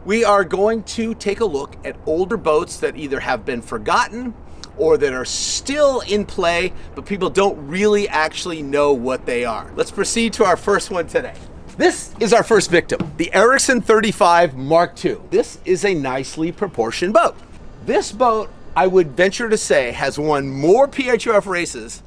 We are going to take a look at older boats that either have been forgotten or that are still in play, but people don't really actually know what they are. Let's proceed to our first one today. This is our first victim, the Erickson 35 Mark II. This is a nicely proportioned boat. This boat, I would venture to say, has won more PHRF races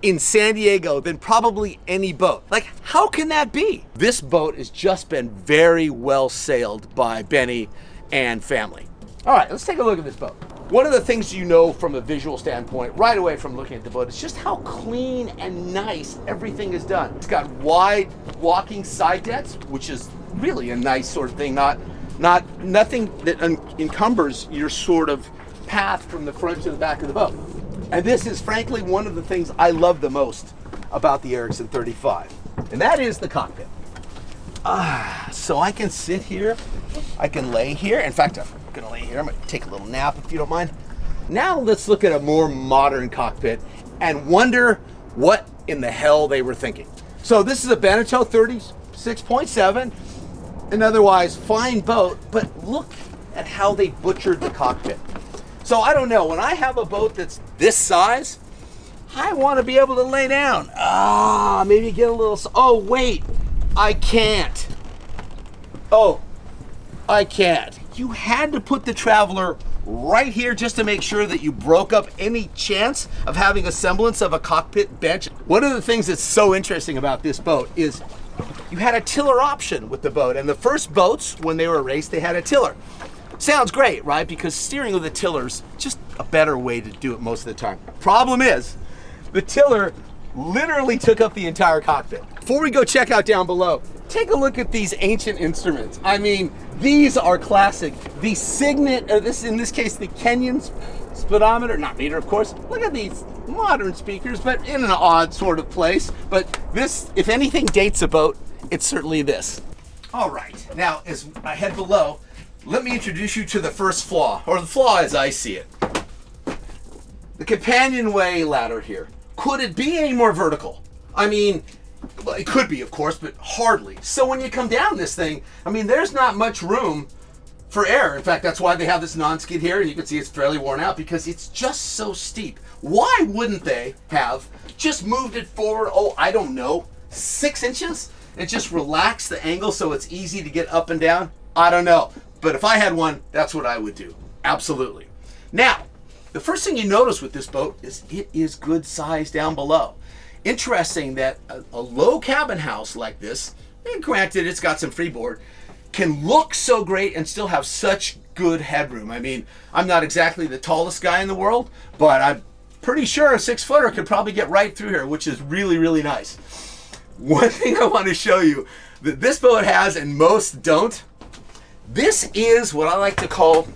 in San Diego than probably any boat. Like, how can that be? This boat has just been very well sailed by Benny and family. All right, let's take a look at this boat. One of the things you know from a visual standpoint right away from looking at the boat is just how clean and nice everything is done. It's got wide walking side decks, which is really a nice sort of thing, nothing that encumbers your sort of path from the front to the back of the boat. And this is frankly one of the things I love the most about the Erickson 35, and that is the cockpit. So I can sit here, I can lay here. In fact, I'm gonna lay here, I'm gonna take a little nap if you don't mind. Now let's look at a more modern cockpit and wonder what in the hell they were thinking. So this is a Beneteau 36.7, an otherwise fine boat, but look at how they butchered the cockpit. So I don't know, when I have a boat that's this size, I want to be able to lay down. Maybe get a little, oh wait, I can't. Oh, I can't. You had to put the Traveler right here just to make sure that you broke up any chance of having a semblance of a cockpit bench. One of the things that's so interesting about this boat is you had a tiller option with the boat, and the first boats, when they were raced, they had a tiller. Sounds great, right? Because steering with the tiller's just a better way to do it most of the time. Problem is, the tiller literally took up the entire cockpit. Before we go check out down below, take a look at these ancient instruments. I mean, these are classic. The Signet, or in this case, the Kenyon speedometer, not meter, of course. Look at these modern speakers, but in an odd sort of place. But this, if anything dates a boat, it's certainly this. All right, now as I head below, let me introduce you to the first flaw, or the flaw as I see it. The Companionway Ladder here. Could it be any more vertical? I mean, well, it could be, of course, but hardly. So when you come down this thing, I mean, there's not much room for error. In fact, that's why they have this non-skid here, and you can see it's fairly worn out because it's just so steep. Why wouldn't they have just moved it forward, I don't know, 6 inches? And just relax the angle so it's easy to get up and down? I don't know. But if I had one, that's what I would do. Absolutely. Now, the first thing you notice with this boat is it is good size down below. Interesting that a low cabin house like this, and granted it's got some freeboard, can look so great and still have such good headroom. I mean, I'm not exactly the tallest guy in the world, but I'm pretty sure a 6-footer could probably get right through here, which is really, really nice. One thing I want to show you that this boat has and most don't, this is what I like to call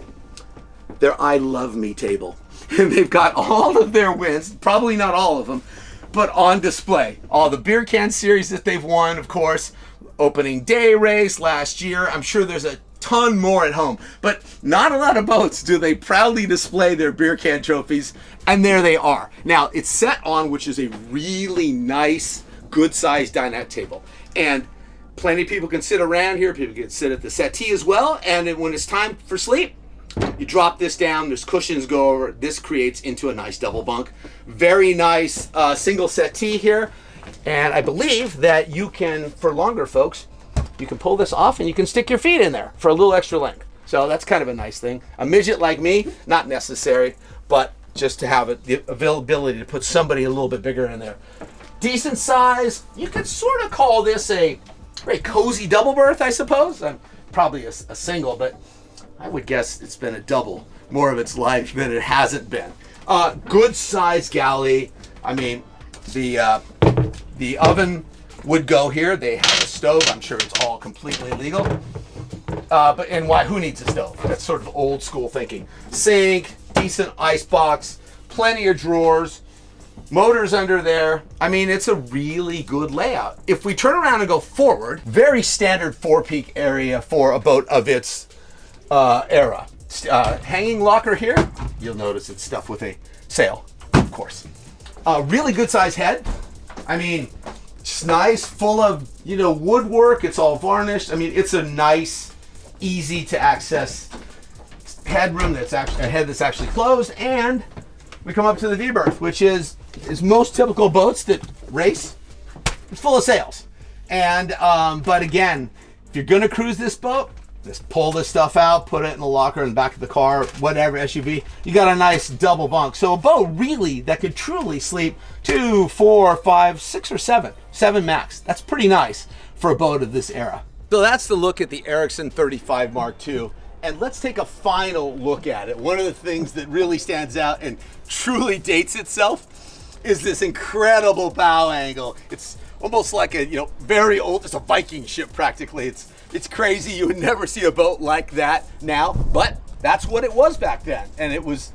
their I love me table. And they've got all of their wins, probably not all of them, but on display. All the beer can series that they've won, of course, opening day race last year. I'm sure there's a ton more at home, but not a lot of boats do they proudly display their beer can trophies, and there they are. Now, it's set on, which is a really nice, good-sized dinette table. And plenty of people can sit around here. People can sit at the settee as well. And then when it's time for sleep, you drop this down. There's cushions go over. This creates into a nice double bunk. Very nice single settee here. And I believe that you can, for longer folks, you can pull this off and you can stick your feet in there for a little extra length. So that's kind of a nice thing. A midget like me, not necessary, but just to have it, the availability to put somebody a little bit bigger in there. Decent size. You could sort of call this a very cozy double berth, I suppose. Probably a single, but I would guess it's been a double more of its life than it hasn't been. Good size galley. I mean, the oven would go here. They have a stove. I'm sure it's all completely legal. And why? Who needs a stove? That's sort of old school thinking. Sink, decent ice box, plenty of drawers. Motors under there. I mean, it's a really good layout. If we turn around and go forward, very standard four-peak area for a boat of its era. Hanging locker here. You'll notice it's stuffed with a sail, of course. Really good size head. I mean, it's nice, full of, woodwork. It's all varnished. I mean, it's a nice, easy to access headroom that's actually a head that's actually closed, and we come up to the V-berth, which is most typical boats that race. It's full of sails, and but again, if you're gonna cruise this boat, just pull this stuff out, put it in the locker in the back of the car, whatever SUV. You got a nice double bunk. So a boat really that could truly sleep 2, 4, 5, 6, or 7 max. That's pretty nice for a boat of this era. So that's the look at the Erickson 35 Mark II. And let's take a final look at it. One of the things that really stands out and truly dates itself is this incredible bow angle. It's almost like a, very old, it's a Viking ship practically. It's crazy. You would never see a boat like that now, but that's what it was back then. And it was,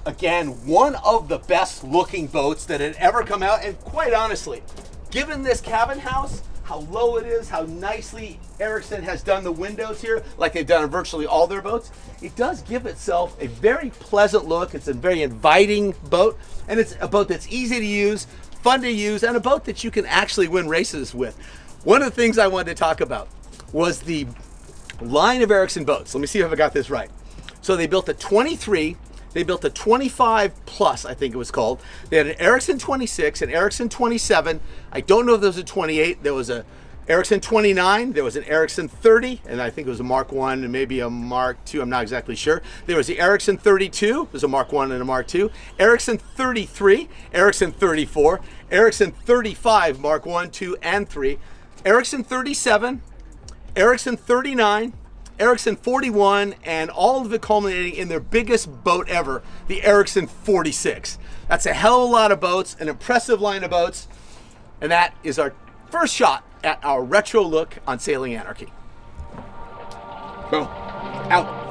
again, one of the best looking boats that had ever come out. And quite honestly, given this cabin house, how low it is, how nicely Erickson has done the windows here, like they've done on virtually all their boats, it does give itself a very pleasant look. It's a very inviting boat, and it's a boat that's easy to use, fun to use, and a boat that you can actually win races with. One of the things I wanted to talk about was the line of Erickson boats. Let me see if I got this right. So they built a 23, they built a 25 plus, I think it was called. They had an Erickson 26, an Erickson 27. I don't know if there was a 28. There was a Erickson 29. There was an Erickson 30, and I think it was a Mark 1 and maybe a Mark 2. I'm not exactly sure. There was the Erickson 32. There's a Mark 1 and a Mark 2. Erickson 33, Erickson 34, Erickson 35, Mark 1, 2, and 3. Erickson 37, Erickson 39, Erickson 41, and all of it culminating in their biggest boat ever, the Erickson 46. That's a hell of a lot of boats, an impressive line of boats, and that is our first shot at our retro look on Sailing Anarchy. Boom. Out.